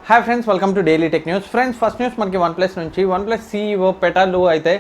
Hi friends, welcome to daily tech news. Friends, first news మనకి OnePlus నుంచి. OnePlus CEO పెటాలు అయితే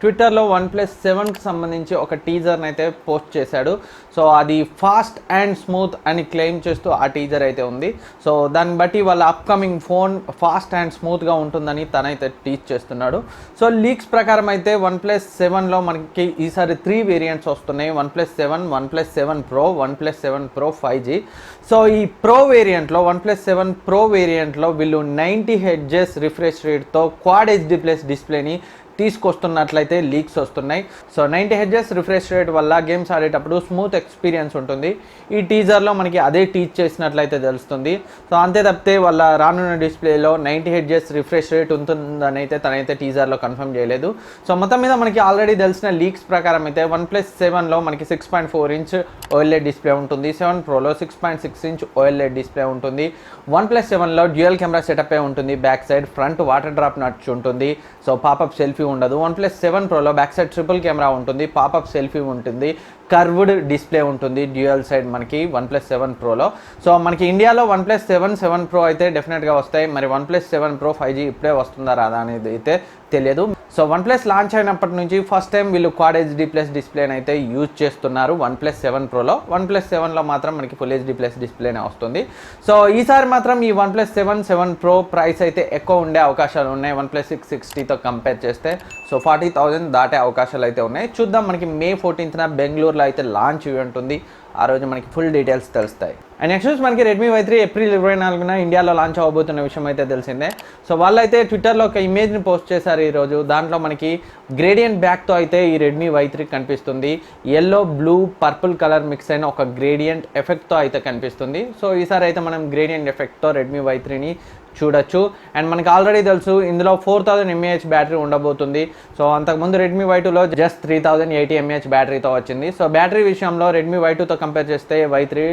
ట్విట్టర్లో OnePlus 7కి సంబంధించి ఒక టీజర్ని అయితే పోస్ట్ చేశాడు. సో అది ఫాస్ట్ అండ్ స్మూత్ అని క్లెయిమ్ చేస్తూ ఆ టీజర్ అయితే ఉంది. సో దాన్ని బట్టి వాళ్ళ అప్కమింగ్ ఫోన్ ఫాస్ట్ అండ్ స్మూత్గా ఉంటుందని తనైతే టీచ్ చేస్తున్నాడు. సో లీక్స్ ప్రకారం అయితే వన్ప్లస్ 7లో మనకి ఈసారి 3 వేరియంట్స్ వస్తున్నాయి. OnePlus 7, OnePlus 7 Pro, OnePlus 7 Pro 5G. So ఈ ప్రో వేరియంట్లో వన్ప్లస్ 7 Pro వేరియంట్లో వీళ్ళు 90 Hz రిఫ్రెష్ రేట్తో క్వాడ్ HD ప్లస్ డిస్ప్లేని తీసుకొస్తున్నట్లయితే లీక్స్ వస్తున్నాయి. సో 90 Hz రిఫ్రెష్ రేట్ వల్ల గేమ్స్ ఆడేటప్పుడు స్మూత్ ఎక్స్పీరియన్స్ ఉంటుంది. ఈ టీజర్లో మనకి అదే టీచ్ చేసినట్లయితే తెలుస్తుంది. సో అంతే తప్పితే వాళ్ళ రానున్న డిస్ప్లేలో 90 Hz రిఫ్రెష్ రేట్ ఉంటుందని అయితే తనైతే టీజర్లో కన్ఫర్మ్ చేయలేదు. సో మొత్తం మీద మనకి ఆల్రెడీ తెలిసిన లీక్స్ ప్రకారం అయితే వన్ప్లస్ 7లో మనకి 6.4 ఇంచ్ OLED డిస్ప్లే ఉంటుంది. 7 Proలో 6.6 ఇంచ్ OLED డిస్ప్లే ఉంటుంది. వన్ప్లస్ 7లో డ్యూయల్ కెమెరా సెటప్ ఉంటుంది. Back side front water drop notch ఉంటుంది. సో పాపప్ సెల్ఫీ ఉండదు. వన్ప్లస్ 7 Proలో బ్యాక్ సైడ్ ట్రిపుల్ కెమెరా ఉంటుంది. పాపప్ సెల్ఫీ ఉంటుంది. కర్వ్డ్ డిస్ప్లే ఉంటుంది డ్యూయల్ సైడ్ మనకి వన్ప్లస్ 7 Proలో. సో మనకి ఇండియాలో వన్ప్లస్ 7 Pro అయితే డెఫినెట్గా వస్తాయి. మరి వన్ప్లస్ 7 Pro 5G ఇప్పుడే వస్తుందా రాదా అనేది అయితే తెలియదు. సో వన్ప్లస్ లాంచ్ అయినప్పటి నుంచి ఫస్ట్ టైం వీళ్ళు క్వాడ్ HD ప్లస్ డిస్ప్లేని అయితే యూజ్ చేస్తున్నారు వన్ప్లస్ 7 Proలో. వన్ప్లస్ 7లో మాత్రం మనకి ఫుల్ HD ప్లస్ డిస్ప్లేనే వస్తుంది. సో ఈసారి మాత్రం ఈ వన్ప్లస్ 7 Pro ప్రైస్ అయితే ఎక్కువ ఉండే అవకాశాలు ఉన్నాయి వన్ప్లస్ 660తో కంపేర్ చేస్తే. సో 40,000 దాటే అవకాశాలు అయితే ఉన్నాయి. చూద్దాం, మనకి May 14న బెంగళూరులో అయితే లాంచ్ ఈవెంట్ ఉంది. ఆ రోజు మనకి ఫుల్ డీటెయిల్స్ తెలుస్తాయి. అండ్ నెక్స్ట్ న్యూస్ మనకి రెడ్మీ Y3 ఏప్రిల్ 24న ఇండియాలో లాంచ్ అవ్వబోతున్న విషయం అయితే తెలిసిందే. సో వాళ్ళైతే ట్విట్టర్లో ఒక ఇమేజ్ని పోస్ట్ చేశారు ఈరోజు. దాంట్లో మనకి గ్రేడియంట్ బ్యాక్తో అయితే ఈ రెడ్మీ Y3 కనిపిస్తుంది. Yellow, blue, purple colour mix అయిన ఒక గ్రేడియంట్ ఎఫెక్ట్తో అయితే కనిపిస్తుంది. సో ఈసారి అయితే మనం గ్రేడియంట్ ఎఫెక్ట్తో రెడ్మీ Y3ని చూడొచ్చు. అండ్ మనకి ఆల్రెడీ తెలుసు ఇందులో 4000 mAh బ్యాటరీ ఉండబోతుంది. సో అంతకుముందు రెడ్మీ Y2లో జస్ట్ 3080 mAh బ్యాటరీతో వచ్చింది. సో బ్యాటరీ విషయంలో రెడ్మీ Y2తో కంపేర్ చేస్తే Y3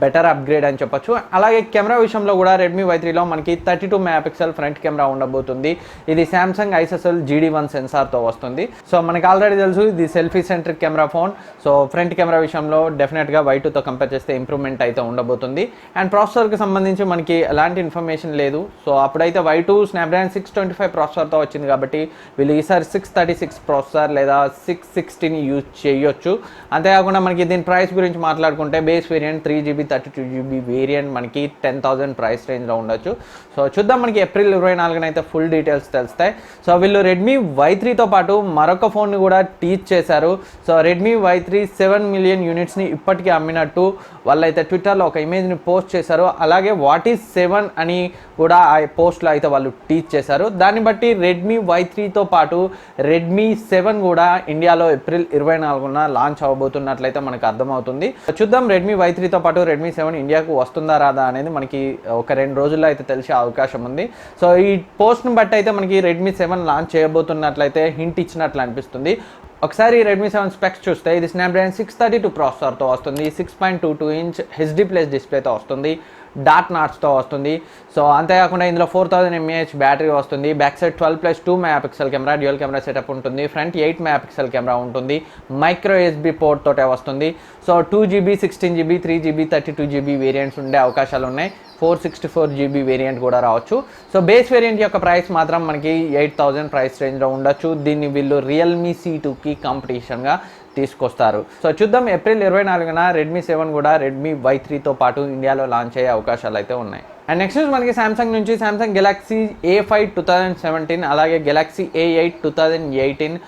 బెటర్ అప్గ్రేడ్ అని చెప్పొచ్చు. అలాగే కెమెరా విషయంలో కూడా రెడ్మీ Y3లో మనకి 32 MP ఫ్రంట్ కెమెరా ఉండబోతుంది. ఇది సామ్సంగ్ ISOCELL GD1 సెన్సార్తో వస్తుంది. సో మనకి ఆల్రెడీ తెలుసు ఇది selfie centric camera phone. So front camera విషయంలో డెఫినెట్గా Y2తో కంపేర్ చేస్తే ఇంప్రూవ్మెంట్ అయితే ఉండబోతుంది. అండ్ ప్రాసెసర్కి సంబంధించి మనకి ఎలాంటి ఇన్ఫర్మేషన్ లేదు. సో అప్పుడైతే Y2 స్నాప్డ్రాగన్ 625 ప్రాసెసర్తో వచ్చింది కాబట్టి వీళ్ళు ఈసారి 636 ప్రాసెసర్ లేదా 660ని యూజ్ చేయొచ్చు. అంతేకాకుండా మనకి దీని ప్రైస్ గురించి మాట్లాడుకుంటే base variant 3GB 32GB variant మనకి 10,000 ప్రైస్ రేంజ్లో ఉండొచ్చు. సో చూద్దాం, మనకి ఏప్రిల్ 24న అయితే ఫుల్ డీటెయిల్స్ తెలుస్తాయి. సో వీళ్ళు రెడ్మీ Y3తో పాటు మరొక ఫోన్ని కూడా టీచ్ చేశారు. సో రెడ్మీ Y3 7 మిలియన్ యూనిట్స్ని ఇప్పటికీ అమ్మినట్టు వాళ్ళైతే ట్విట్టర్లో ఒక ఇమేజ్ని పోస్ట్ చేశారు. అలాగే వాట్ ఈజ్ 7 అని కూడా ఆ పోస్ట్లో అయితే వాళ్ళు టీచ్ చేశారు. దాన్ని బట్టి రెడ్మీ Y3తో పాటు రెడ్మీ 7 కూడా ఇండియాలో ఏప్రిల్ 24న లాంచ్ అవ్వబోతున్నట్లయితే మనకు అర్థమవుతుంది. చూద్దాం, రెడ్మీ Y3తో పాటు రెడ్మీ 7 ఇండియాకు వస్తుందా రాదా అనేది మనకి ఒక 2 రోజుల్లో అయితే తెలిసే అవకాశం ఉంది. సో ఈ పోస్ట్ని బట్టి అయితే మనకి రెడ్మీ 7 లాంచ్ చేయబోతున్నట్లయితే హింట్ ఇచ్చినట్లు అనిపిస్తుంది. ఒకసారి రెడ్మీ 7 స్పెక్స్ చూస్తే ఇది స్నాప్డ్రాగన్ 632 ప్రాసెసర్తో వస్తుంది. 6.22 ఇంచ్ HD ప్లస్ డిస్ప్లేతో వస్తుంది. డాట్ నాట్స్తో వస్తుంది. సో అంతేకాకుండా ఇందులో 4000 mAh బ్యాటరీ వస్తుంది. Back side 12+2 MP camera dual camera setup ఉంటుంది. ఫ్రంట్ 8 MP కెమెరా ఉంటుంది. మైక్రో USB పోర్ట్ తోటే వస్తుంది. So 2GB 16GB 3GB 32GB variants ఉండే అవకాశాలు ఉన్నాయి. 464GB వేరియంట్ కూడా రావచ్చు. సో బేస్ వేరియంట్ యొక్క ప్రైస్ మాత్రం మనకి 8,000 ప్రైస్ రేంజ్లో ఉండొచ్చు. దీన్ని వీళ్ళు రియల్మీ C2కి కాంపిటీషన్గా తీసుకొస్తారు. సో చూద్దాం, ఏప్రిల్ 24న రెడ్మీ 7 కూడా రెడ్మీ Y3తో పాటు ఇండియాలో లాంచ్ అయ్యే అవకాశాలు అయితే ఉన్నాయి. అండ్ నెక్స్ట్ న్యూస్ మనకి సామ్సంగ్ నుంచి. సామ్సంగ్ గెలాక్సీ A5 2017 అలాగే Galaxy A8 2018,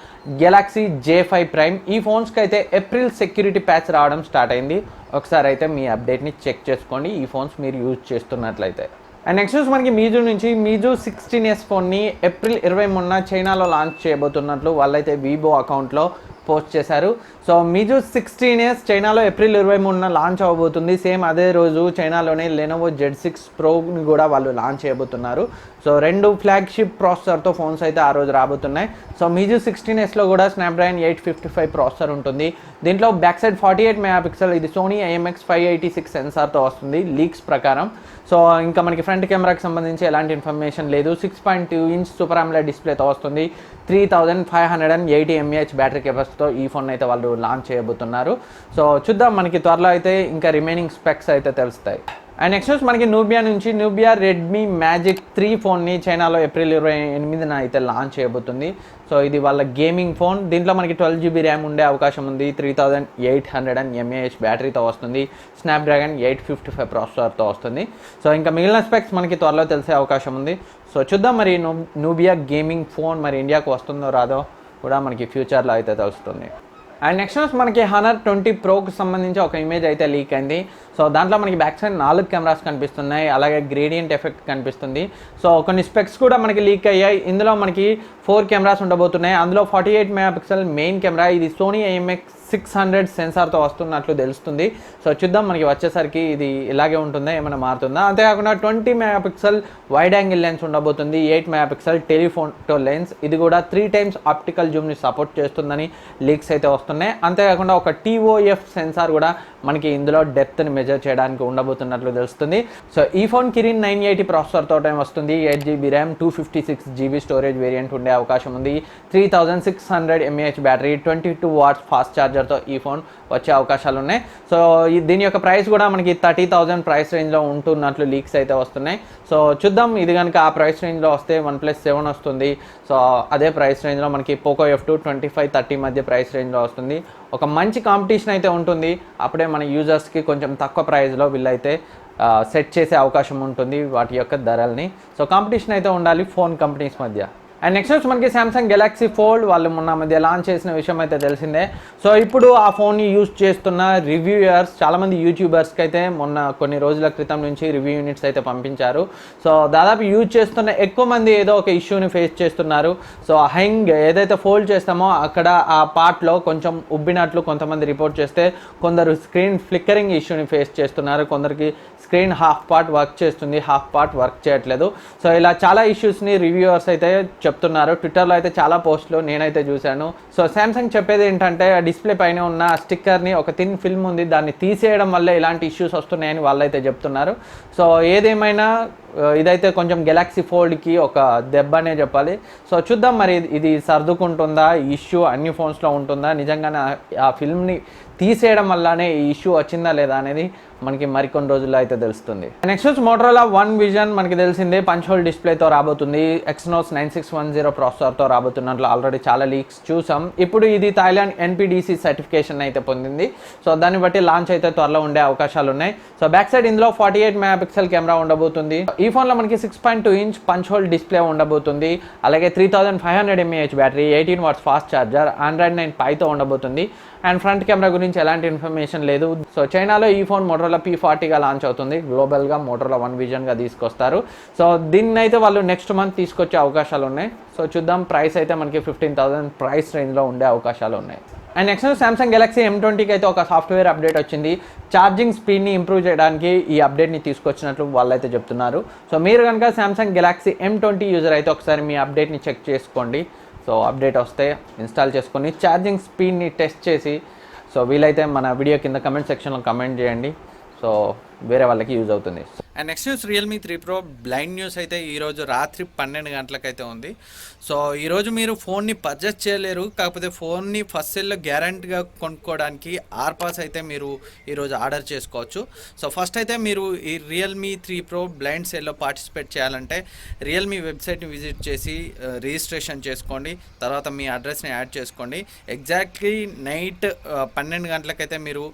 Galaxy J5 prime ఈ ఫోన్స్కి అయితే ఏప్రిల్ సెక్యూరిటీ ప్యాచ్ రావడం స్టార్ట్ అయింది. ఒకసారి అయితే మీ అప్డేట్ని చెక్ చేసుకోండి ఈ ఫోన్స్ మీరు యూజ్ చేస్తున్నట్లయితే. అండ్ నెక్స్ట్ న్యూస్ మనకి మీజూ నుంచి. మీజూ 16S ఫోన్ని ఏప్రిల్ 23న చైనాలో లాంచ్ చేయబోతున్నట్లు వాళ్ళైతే వీవో అకౌంట్లో పోస్ట్ చేశారు. సో మీజూ 16S చైనాలో ఏప్రిల్ 23న లాంచ్ అవ్వబోతుంది. సేమ్ అదే రోజు చైనాలోనే లెనోవో Z6 Proని కూడా వాళ్ళు లాంచ్ చేయబోతున్నారు. సో 2 ఫ్లాగ్షిప్ ప్రాసెసర్తో ఫోన్స్ అయితే ఆ రోజు రాబోతున్నాయి. సో మీజూ 16Sలో కూడా స్నాప్డ్రాగన్ 855 ప్రాసెసర్ ఉంటుంది. దీంట్లో బ్యాక్ సైడ్ 48 MP ఇది సోనీ IMX586 సెన్సార్తో వస్తుంది లీక్స్ ప్రకారం. సో ఇంకా మనకి ఫ్రంట్ కెమెరాకి సంబంధించి ఎలాంటి ఇన్ఫర్మేషన్ లేదు. 6.2 ఇంచ్ సూపర్ AMOLED డిస్ప్లేతో వస్తుంది. 3580 mAh బ్యాటరీ కెపాసిటీ ఫీచర్స్తో ఈ ఫోన్ అయితే వాళ్ళు లాంచ్ చేయబోతున్నారు. సో చూద్దాం, మనకి త్వరలో అయితే ఇంకా రిమైనింగ్ స్పెక్స్ అయితే తెలుస్తాయి. అండ్ నెక్స్ట్ మనకి నూబియా నుంచి నూబియా రెడ్మీ మ్యాజిక్ 3 ఫోన్ని చైనాలో ఏప్రిల్ 28న అయితే లాంచ్ చేయబోతుంది. సో ఇది వాళ్ళ గేమింగ్ ఫోన్. దీంట్లో మనకి 12 GB ర్యామ్ ఉండే అవకాశం ఉంది. 3800 mAh బ్యాటరీతో వస్తుంది. స్నాప్డ్రాగన్ 855 ప్రాసెసర్తో వస్తుంది. సో ఇంకా మిగిలిన స్పెక్స్ మనకి త్వరలో తెలిసే అవకాశం ఉంది. సో చూద్దాం, మరి నూబియా గేమింగ్ ఫోన్ మరి ఇండియాకు వస్తుందో రాదో కూడా మనకి ఫ్యూచర్లో అయితే తెలుస్తుంది. అండ్ నెక్స్ట్ మనకి Honor 20 Proకి సంబంధించి ఒక ఇమేజ్ అయితే లీక్ అయింది. సో దాంట్లో మనకి బ్యాక్ సైడ్ 4 కెమెరాస్ కనిపిస్తున్నాయి, అలాగే గ్రేడియంట్ ఎఫెక్ట్ కనిపిస్తుంది. సో కొన్ని స్పెక్స్ కూడా మనకి లీక్ అయ్యాయి. ఇందులో మనకి 4 కెమెరాస్ ఉండబోతున్నాయి. అందులో 48 MP మెయిన్ కెమెరా, ఇది సోనీ IMX600 సెన్సార్తో వస్తున్నట్లు తెలుస్తుంది. సో చూద్దాం, మనకి వచ్చేసరికి ఇది ఇలాగే ఉంటుందా, ఏమైనా మారుతుందా. అంతేకాకుండా 20 MP వైడ్ యాంగిల్ లెన్స్ ఉండబోతుంది. 8 MP టెలిఫోటో లెన్స్, ఇది కూడా 3 times ఆప్టికల్ జూమ్ని సపోర్ట్ చేస్తుందని లీక్స్ అయితే వస్తున్నాయి. అంతేకాకుండా ఒక TOF సెన్సార్ కూడా మనకి ఇందులో డెప్త్ని మెజర్ చేయడానికి ఉండబోతున్నట్లు తెలుస్తుంది. సో ఈ ఫోన్ కిరిన్ 980 ప్రాసెసర్తో వస్తుంది. 8 GB RAM, 256 GB storage variant ఉండే అవకాశం ఉంది. 3600 mAh బ్యాటరీ, 22 watts ఫాస్ట్ ఛార్జర్తో ఈ ఫోన్ వచ్చే అవకాశాలు ఉన్నాయి. సో దీని యొక్క ప్రైస్ కూడా మనకి 30,000 ప్రైస్ రేంజ్లో ఉంటున్నట్లు లీక్స్ అయితే వస్తున్నాయి. సో చూద్దాం, ఇది కనుక ఆ ప్రైస్ రేంజ్లో వస్తే OnePlus 7 వస్తుంది. సో అదే ప్రైస్ రేంజ్లో మనకి Poco F2 25-30 మధ్య ప్రైస్ రేంజ్లో వస్తుంది. ఒక మంచి కాంపిటీషన్ అయితే ఉంటుంది. అప్పుడే మన యూజర్స్కి కొంచెం తక్కువ ప్రైస్లో వీళ్ళైతే సెట్ చేసే అవకాశం ఉంటుంది వాటి యొక్క ధరల్ని. సో కాంపిటీషన్ అయితే ఉండాలి ఫోన్ కంపెనీస్ మధ్య. అండ్ నెక్స్ట్ మనకి సామ్సంగ్ గెలాక్సీ ఫోల్డ్ వాళ్ళు మొన్న మధ్య లాంచ్ చేసిన విషయం అయితే తెలిసిందే. సో ఇప్పుడు ఆ ఫోన్ని యూజ్ చేస్తున్న రివ్యూయర్స్, చాలామంది యూట్యూబర్స్కి అయితే మొన్న కొన్ని రోజుల క్రితం నుంచి రివ్యూ యూనిట్స్ అయితే పంపించారు. సో దాదాపు యూజ్ చేస్తున్న ఎక్కువ మంది ఏదో ఒక ఇష్యూని ఫేస్ చేస్తున్నారు. సో హ్యాంగ్ ఏదైతే ఫోల్డ్ చేస్తామో అక్కడ ఆ పార్ట్లో కొంచెం ఉబ్బినట్లు కొంతమంది రిపోర్ట్ చేస్తే, కొందరు స్క్రీన్ ఫ్లిక్కరింగ్ ఇష్యూని ఫేస్ చేస్తున్నారు. కొందరికి స్క్రీన్ హాఫ్ పార్ట్ వర్క్ చేస్తుంది, హాఫ్ పార్ట్ వర్క్ చేయట్లేదు. సో ఇలా చాలా ఇష్యూస్ని రివ్యూవర్స్ అయితే చెప్తున్నారు. ట్విట్టర్లో అయితే చాలా పోస్టులు నేనైతే చూశాను. సో సామ్సంగ్ చెప్పేది ఏంటంటే, డిస్ప్లే పైన ఉన్న స్టిక్కర్ని, ఒక థిన్ ఫిల్మ్ ఉంది, దాన్ని తీసేయడం వల్ల ఇలాంటి ఇష్యూస్ వస్తున్నాయని వాళ్ళైతే చెప్తున్నారు. సో ఏదేమైనా ఇదైతే కొంచెం గెలాక్సీ ఫోల్డ్కి ఒక దెబ్బ అనే చెప్పాలి. సో చూద్దాం, మరి ఇది సర్దుకుంటుందా, ఇష్యూ అన్ని ఫోన్స్లో ఉంటుందా, నిజంగానే ఆ ఫిల్మ్ని తీసేయడం వల్లనే ఈ ఇష్యూ వచ్చిందా లేదా అనేది మనకి మరికొన్ని రోజుల్లో అయితే తెలుస్తుంది. నెక్స్ట్ మోటరోలా One Vision మనకి తెలిసిందే పంచ్ హోల్ డిస్ప్లేతో రాబోతుంది. Exynos 9610 ప్రాసెసర్తో రాబోతున్నట్లు ఆల్రెడీ చాలా లీక్స్ చూసాం. ఇప్పుడు ఇది థాయిలాండ్ NPDC సర్టిఫికేషన్ అయితే పొందింది. సో దాన్ని బట్టి లాంచ్ అయితే త్వరలో ఉండే అవకాశాలు ఉన్నాయి. సో బ్యాక్ సైడ్ ఇందులో 48 MP కెమెరా ఉండబోతుంది. ఈ ఫోన్లో మనకి 6.2 inch పంచ్ హోల్ డిస్ప్లే ఉండబోతుంది. అలాగే 3500 mAh battery, 18 watts fast charger, Android 9 Pieతో ఉండబోతుంది. అండ్ ఫ్రంట్ కెమెరా గురించి ఎలాంటి ఇన్ఫర్మేషన్ లేదు. సో చైనాలో ఈ ఫోన్ మోటరోలా P40గా లాంచ్ అవుతుంది. గ్లోబల్గా మోటరోలా One Visionగా తీసుకొస్తారు. సో దీన్ని అయితే వాళ్ళు నెక్స్ట్ మంత్ తీసుకొచ్చే అవకాశాలు ఉన్నాయి. సో చూద్దాం, ప్రైస్ అయితే మనకి 15,000 ప్రైస్ రేంజ్లో ఉండే అవకాశాలు ఉన్నాయి. అండ్ నెక్స్ట్ సామ్సంగ్ గెలాక్సీ M20కి అయితే ఒక సాఫ్ట్వేర్ అప్డేట్ వచ్చింది. ఛార్జింగ్ స్పీడ్ని ఇంప్రూవ్ చేయడానికి ఈ అప్డేట్ని తీసుకొచ్చినట్లు వాళ్ళైతే చెప్తున్నారు. సో మీరు కనుక సామ్సంగ్ గెలాక్సీ M20 యూజర్ అయితే ఒకసారి మీ అప్డేట్ని చెక్ చేసుకోండి. సో అప్డేట్ వస్తే ఇన్స్టాల్ చేసుకొని ఛార్జింగ్ స్పీడ్ని టెస్ట్ చేసి, సో వీలైతే మన వీడియో కింద కమెంట్ సెక్షన్లో కమెంట్ చేయండి. సో వేరే వాళ్ళకి యూజ్ అవుతుంది. And next news Realme 3 Pro blind news అయితే ఈరోజు రాత్రి 12 గంటలకైతే ఉంది. సో ఈరోజు మీరు ఫోన్ని పర్చేస్ చేయలేరు, కాకపోతే ఫోన్ని ఫస్ట్ సెల్లో గ్యారంటీగా కొనుక్కోవడానికి ఆర్పాస్ అయితే మీరు ఈరోజు ఆర్డర్ చేసుకోవచ్చు. సో ఫస్ట్ అయితే మీరు ఈ Realme 3 Pro బ్లైండ్ సేల్లో పార్టిసిపేట్ చేయాలంటే Realme వెబ్సైట్ని విజిట్ చేసి రిజిస్ట్రేషన్ చేసుకోండి. తర్వాత మీ అడ్రస్ని యాడ్ చేసుకోండి. ఎగ్జాక్ట్లీ నైట్ 12 గంటలకైతే మీరు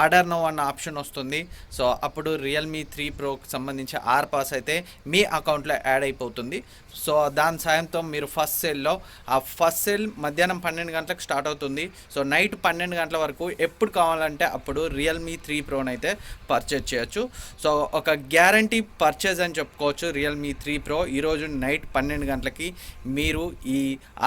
ఆర్డర్ నో అన్న ఆప్షన్ వస్తుంది. సో అప్పుడు Realme 3 Proకి సంబంధించి ఆర్పాస్ అయితే మీ అకౌంట్లో యాడ్ అయిపోతుంది. సో దాని సాయంతో మీరు ఫస్ట్ సేల్లో, ఆ ఫస్ట్ సేల్ మధ్యాహ్నం 12 గంటలకు స్టార్ట్ అవుతుంది. సో నైట్ 12 గంటల వరకు ఎప్పుడు కావాలంటే అప్పుడు Realme 3 Proని అయితే పర్చేజ్ చేయొచ్చు. సో ఒక గ్యారంటీ పర్చేజ్ అని చెప్పుకోవచ్చు Realme 3 Pro. ఈరోజు నైట్ 12 గంటలకి మీరు ఈ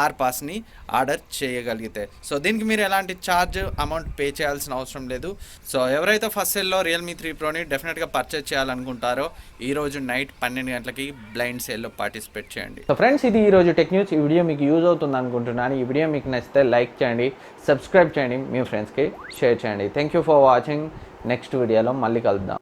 ఆర్పాస్ని ఆర్డర్ చేయగలిగితే, సో దీనికి మీరు ఎలాంటి ఛార్జ్ అమౌంట్ పే చేయాల్సిన అవసరం లేదు. సో ఎవరైతే ఫస్ట్ సేల్లో Realme 3 Proని డెఫినెట్గా పర్చేజ్ చేయాలనుకుంటారో ఈరోజు నైట్ 12 గంటలకి బ్లైండ్ సేల్లో పార్టిసిపేట్ చేయండి. సో ఫ్రెండ్స్, ఇది ఈరోజు టెక్ న్యూస్. ఈ వీడియో మీకు యూజ్ అవుతుంది అనుకుంటున్నాను. ఈ వీడియో మీకు నచ్చితే లైక్ చేయండి, సబ్స్క్రైబ్ చేయండి, మీ ఫ్రెండ్స్కి షేర్ చేయండి. Thank you for watching. Next వీడియోలో మళ్ళీ కలుద్దాం.